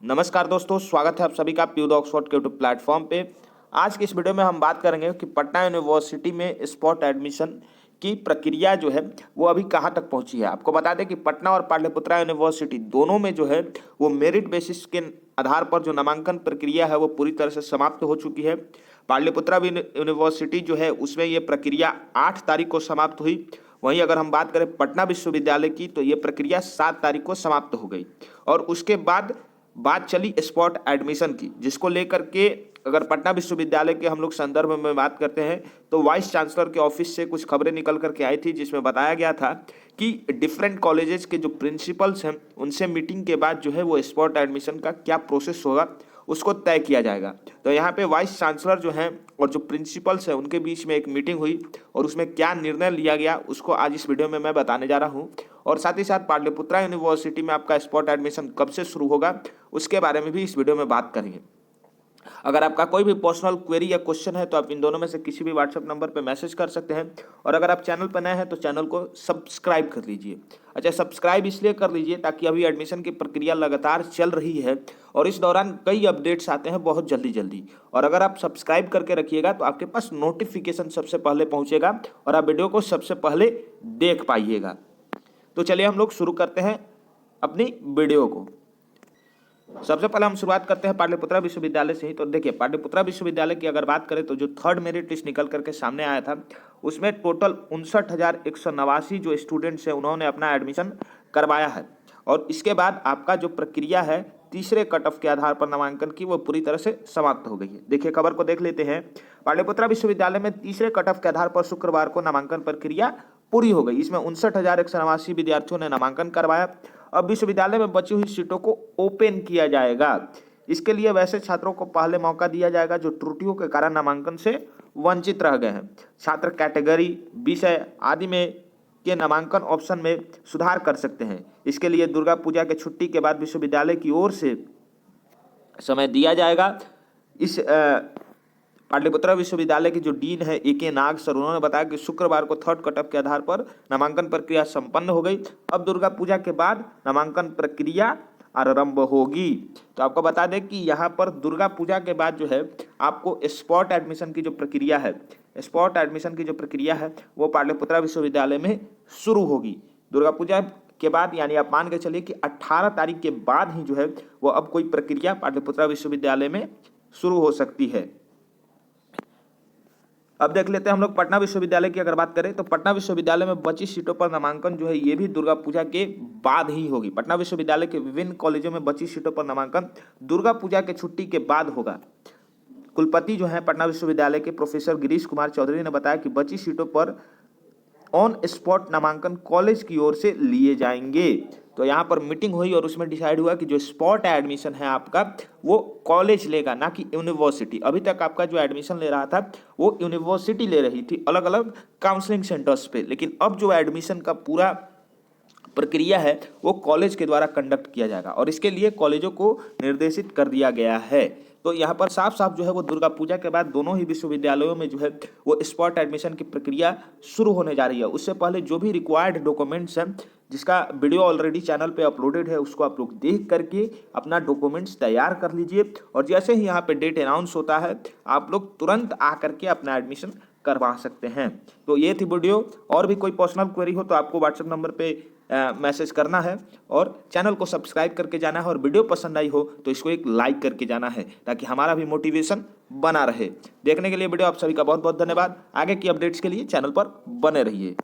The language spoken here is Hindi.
नमस्कार दोस्तों, स्वागत है आप सभी का प्यू द ऑक्सफोर्ड के यूट्यूब प्लेटफॉर्म पे। आज की इस वीडियो में हम बात करेंगे कि पटना यूनिवर्सिटी में स्पॉट एडमिशन की प्रक्रिया जो है वो अभी कहाँ तक पहुंची है। आपको बता दें कि पटना और पाटलिपुत्रा यूनिवर्सिटी दोनों में जो है वो मेरिट बेसिस के आधार पर जो नामांकन प्रक्रिया है वो पूरी तरह से समाप्त हो चुकी है। पाटलिपुत्रा यूनिवर्सिटी जो है उसमें ये प्रक्रिया 8 तारीख को समाप्त हुई। वहीं अगर हम बात करें पटना विश्वविद्यालय की तो ये प्रक्रिया 7 तारीख को समाप्त हो गई। और उसके बाद बात चली स्पॉट एडमिशन की, जिसको लेकर के अगर पटना विश्वविद्यालय के हम लोग संदर्भ में बात करते हैं तो वाइस चांसलर के ऑफिस से कुछ खबरें निकल करके आई थी, जिसमें बताया गया था कि डिफरेंट कॉलेजेस के जो प्रिंसिपल्स हैं उनसे मीटिंग के बाद जो है वो स्पॉट एडमिशन का क्या प्रोसेस होगा उसको तय किया जाएगा। तो यहाँ पे वाइस चांसलर जो हैं और जो प्रिंसिपल्स हैं उनके बीच में एक मीटिंग हुई और उसमें क्या निर्णय लिया गया उसको आज इस वीडियो में मैं बताने जा रहा हूँ। और साथ ही साथ पाटलिपुत्रा यूनिवर्सिटी में आपका स्पॉट एडमिशन कब से शुरू होगा उसके बारे में भी इस वीडियो में बात करेंगे। अगर आपका कोई भी पर्सनल क्वेरी या क्वेश्चन है तो आप इन दोनों में से किसी भी व्हाट्सएप नंबर पर मैसेज कर सकते हैं। और अगर आप चैनल पर नए हैं तो चैनल को सब्सक्राइब कर लीजिए। अच्छा, सब्सक्राइब इसलिए कर लीजिए ताकि अभी एडमिशन की प्रक्रिया लगातार चल रही है और इस दौरान कई अपडेट्स आते हैं बहुत जल्दी जल्दी। और अगर आप सब्सक्राइब करके रखिएगा तो आपके पास नोटिफिकेशन सबसे पहले पहुंचेगा और आप वीडियो को सबसे पहले देख पाइएगा। तो चलिए हम लोग शुरू करते हैं अपनी वीडियो को। सबसे पहले हम शुरुआत करते हैं पाटलिपुत्रा विश्वविद्यालय से ही। तो देखिए, पाटलिपुत्रा विश्वविद्यालय की अगर बात करें तो जो थर्ड मेरिट लिस्ट निकल करके सामने आया था उसमें टोटल 59,189 जो स्टूडेंट्स हैं उन्होंने अपना एडमिशन करवाया है। और इसके बाद आपका जो प्रक्रिया है तीसरे कट ऑफ के आधार पर नामांकन की वो पूरी तरह से समाप्त हो गई है। देखिए, खबर को देख लेते हैं। पाटलिपुत्रा विश्वविद्यालय में तीसरे कट ऑफ के आधार पर शुक्रवार को नामांकन प्रक्रिया पूरी हो गई। इसमें 59,189 विद्यार्थियों ने नामांकन करवाया। अब विश्वविद्यालय में बची हुई सीटों को ओपन किया जाएगा। इसके लिए वैसे छात्रों को पहले मौका दिया जाएगा जो त्रुटियों के कारण नामांकन से वंचित रह गए हैं। छात्र कैटेगरी, विषय आदि में के नामांकन ऑप्शन में सुधार कर सकते हैं। इसके लिए दुर्गा पूजा के छुट्टी के बाद विश्वविद्यालय की ओर से समय दिया जाएगा। इस पाटलिपुत्रा विश्वविद्यालय के जो डीन है AK नाग सर, उन्होंने बताया कि शुक्रवार को थर्ड कट ऑफ के आधार पर नामांकन प्रक्रिया संपन्न हो गई। अब दुर्गा पूजा के बाद नामांकन प्रक्रिया आरंभ होगी। तो आपको बता दें कि यहाँ पर दुर्गा पूजा के बाद जो है आपको स्पॉट एडमिशन की जो प्रक्रिया है वो पाटलिपुत्रा विश्वविद्यालय में शुरू होगी। दुर्गा पूजा के बाद यानी आप मान के चलिए कि 18 तारीख के बाद ही जो है वो अब कोई प्रक्रिया पाटलिपुत्रा विश्वविद्यालय में शुरू हो सकती है। अब देख लेते हैं हम लोग पटना विश्वविद्यालय की अगर बात करें तो पटना विश्वविद्यालय में बची सीटों पर नामांकन जो है ये भी दुर्गा पूजा के बाद ही होगी। पटना विश्वविद्यालय के विभिन्न कॉलेजों में बची सीटों पर नामांकन दुर्गा पूजा के छुट्टी के बाद होगा। कुलपति जो है पटना विश्वविद्यालय के प्रोफेसर गिरीश कुमार चौधरी ने बताया कि बची सीटों पर ऑन स्पॉट नामांकन कॉलेज की ओर से लिए जाएंगे। तो यहाँ पर मीटिंग हुई और उसमें डिसाइड हुआ कि जो स्पॉट एडमिशन है आपका वो कॉलेज लेगा, ना कि यूनिवर्सिटी। अभी तक आपका जो एडमिशन ले रहा था वो यूनिवर्सिटी ले रही थी अलग अलग काउंसलिंग सेंटर्स पे, लेकिन अब जो एडमिशन का पूरा प्रक्रिया है वो कॉलेज के द्वारा कंडक्ट किया जाएगा और इसके लिए कॉलेजों को निर्देशित कर दिया गया है। तो यहाँ पर साफ साफ जो है वो दुर्गा पूजा के बाद दोनों ही विश्वविद्यालयों में जो है वो स्पॉट एडमिशन की प्रक्रिया शुरू होने जा रही है। उससे पहले जो भी रिक्वायर्ड डॉक्यूमेंट्स हैं जिसका वीडियो ऑलरेडी चैनल पे अपलोडेड है उसको आप लोग देख करके अपना डॉक्यूमेंट्स तैयार कर लीजिए और जैसे ही यहाँ पे डेट अनाउंस होता है आप लोग तुरंत आ करके अपना एडमिशन करवा सकते हैं। तो ये थी वीडियो। और भी कोई पर्सनल क्वेरी हो तो आपको व्हाट्सएप नंबर पे मैसेज करना है और चैनल को सब्सक्राइब करके जाना है और वीडियो पसंद आई हो तो इसको एक लाइक करके जाना है ताकि हमारा भी मोटिवेशन बना रहे। देखने के लिए वीडियो आप सभी का बहुत बहुत धन्यवाद। आगे की अपडेट्स के लिए चैनल पर बने रहिए।